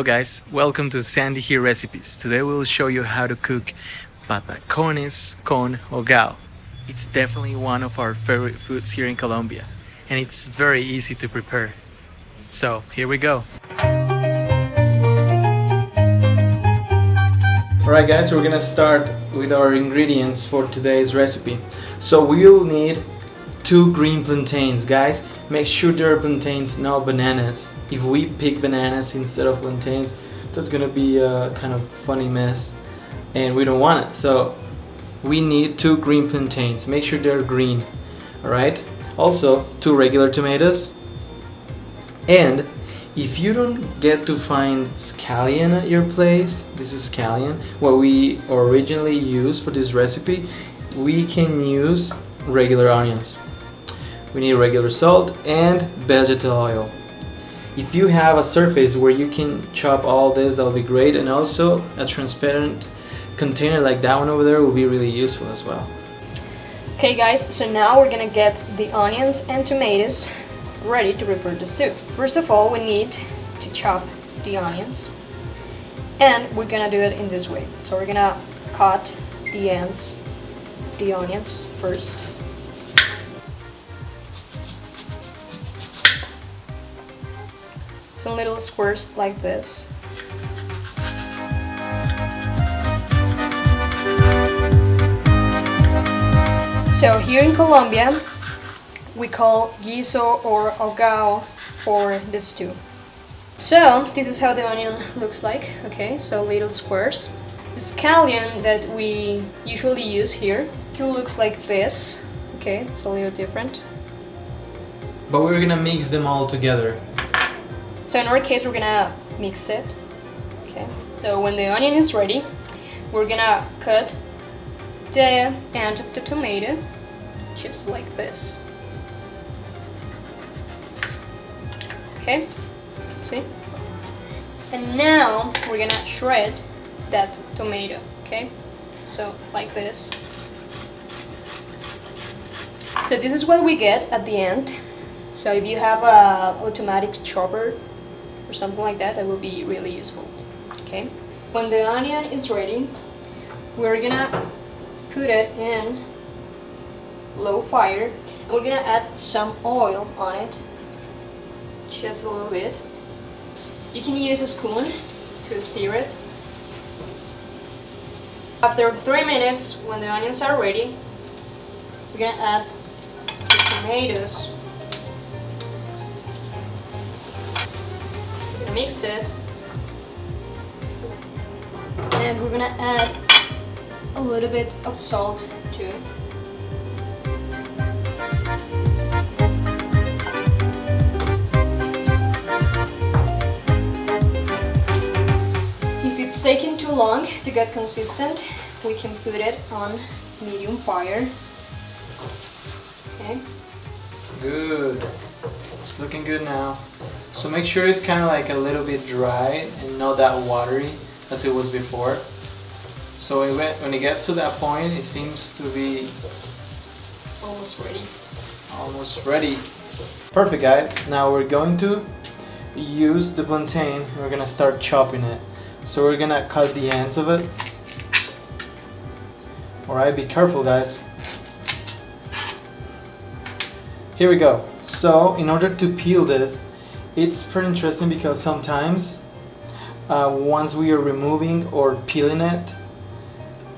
Hello guys, welcome to Sandy here Recipes. Today we'll show you how to cook patacones con Hogao. It's definitely one of our favorite foods here in Colombia, and it's very easy to prepare. So here we go. Alright guys, we're gonna start with our ingredients for today's recipe. So we'll need 2 green plantains, guys. Make sure there are plantains, not bananas. If we pick bananas instead of plantains, that's gonna be a kind of funny mess, and we don't want it. So we need 2 green plantains. Make sure they're green. Alright? Also 2 regular tomatoes. And if you don't get to find scallion at your place, this is scallion, what we originally used for this recipe, we can use regular onions. We need regular salt and vegetable oil. If you have a surface where you can chop all this, that'll be great, and also a transparent container like that one over there will be really useful as well. Okay guys, so now we're gonna get the onions and tomatoes ready to prepare the stew. First of all, we need to chop the onions, and we're gonna do it in this way. So we're gonna cut the onions first. Some little squares like this. So here in Colombia, we call guiso or hogao for the stew. So this is how the onion looks like. Okay, so little squares. The scallion that we usually use here looks like this. Okay, it's a little different. But we're gonna mix them all together. So in our case, we're gonna mix it. Okay. So when the onion is ready, we're gonna cut the end of the tomato, just like this. Okay. See? And now we're gonna shred that tomato. Okay. So like this. So this is what we get at the end. So if you have a automatic chopper or something like that, that will be really useful. Okay. When the onion is ready, we're gonna put it in low fire. And we're gonna add some oil on it, just a little bit. You can use a spoon to stir it. After 3 minutes, when the onions are ready, we're gonna add the tomatoes. Mix it, and we're gonna add a little bit of salt too. If it's taking too long to get consistent, we can put it on medium fire. Okay. Good. It's looking good now. So make sure it's kind of like a little bit dry and not that watery as it was before. So when it gets to that point, it seems to be Almost ready. almost ready. Perfect guys. Now we're going to use the plantain. We're gonna start chopping it. So we're gonna cut the ends of it. Alright, be careful guys. Here we go. So in order to peel this, it's pretty interesting because sometimes once we are removing or peeling it,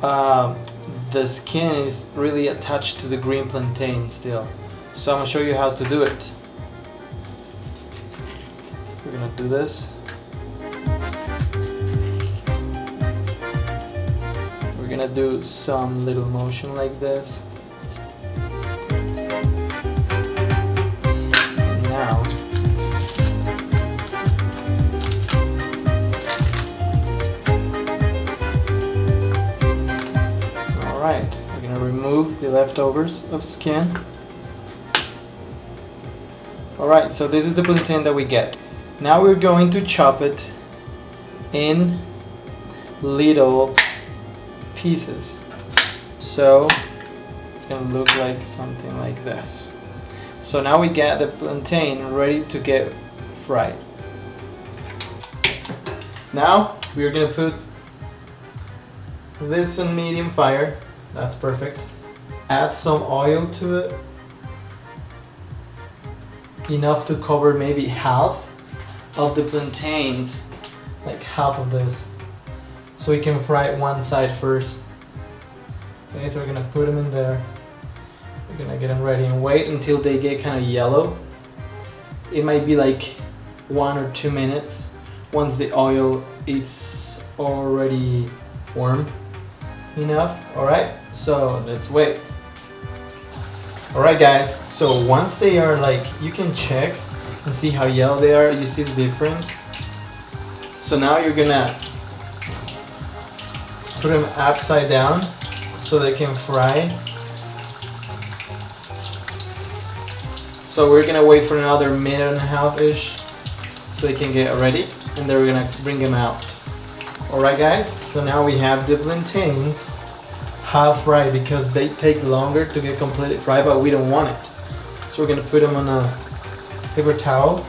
the skin is really attached to the green plantain still. So I'm going to show you how to do it. We're going to do this. We're going to do some little motion like this. Now alright, we're going to remove the leftovers of skin. Alright, so this is the plantain that we get. Now we're going to chop it in little pieces. So it's going to look like something like this. So now we get the plantain ready to get fried. Now we're gonna put this on medium fire. That's perfect. Add some oil to it. Enough to cover maybe half of the plantains, like half of this. So we can fry one side first. Okay, so we're gonna put them in there. We're gonna get them ready and wait until they get kind of yellow. It might be like 1 or 2 minutes once the oil is already warm enough. Alright, so let's wait. Alright guys, so once they are like, you can check and see how yellow they are. You see the difference? So now you're gonna put them upside down so they can fry. So we're gonna wait for another minute and a half-ish so they can get ready, and then we're gonna bring them out. Alright guys, so now we have the plantains half fried because they take longer to get completely fried, but we don't want it. So we're gonna put them on a paper towel.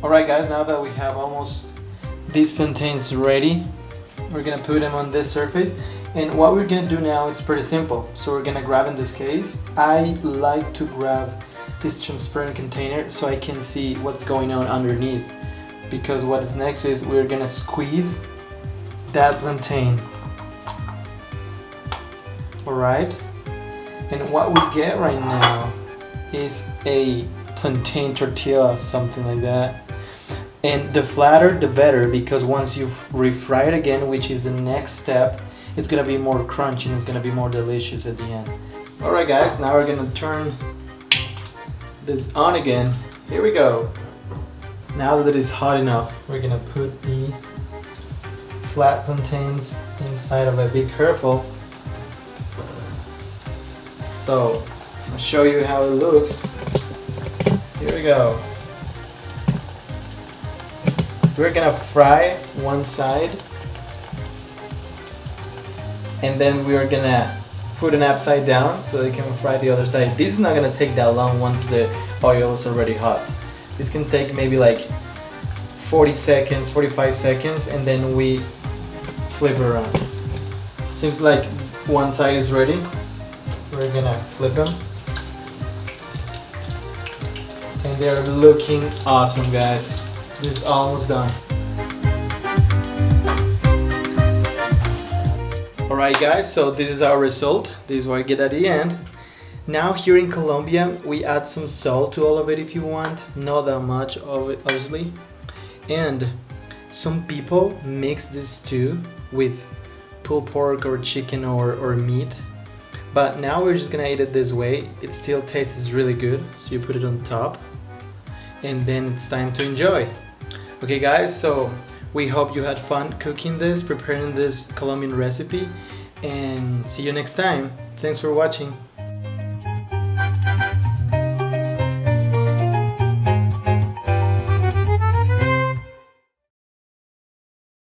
Alright guys, now that we have almost these plantains ready, we're gonna put them on this surface. And what we're gonna do now is pretty simple. So we're gonna grab, in this case, I like to grab this transparent container so I can see what's going on underneath. Because what's next is we're gonna squeeze that plantain. Alright? And what we get right now is a plantain tortilla, something like that. And the flatter the better, because once you refry it again, which is the next step, it's gonna be more crunchy and it's gonna be more delicious at the end. Alright guys, now we're gonna turn this on again. Here we go. Now that it's hot enough, we're gonna put the flat plantains inside of it. Be careful. So, I'll show you how it looks. Here we go. We're gonna fry one side, and then we're gonna put it upside down so they can fry the other side. This is not gonna take that long once the oil is already hot. This can take maybe like 40 seconds, 45 seconds, and then we flip it around. Seems like one side is ready. We're gonna flip them. And they're looking awesome, guys. This is almost done. Alright guys, so this is our result. This is what I get at the end. Now here in Colombia, we add some salt to all of it if you want. Not that much of it, obviously. And some people mix this stew with pulled pork or chicken or meat. But now we're just gonna eat it this way. It still tastes really good. So you put it on top. And then it's time to enjoy. Okay guys, so we hope you had fun cooking this, preparing this Colombian recipe, and see you next time. Thanks for watching.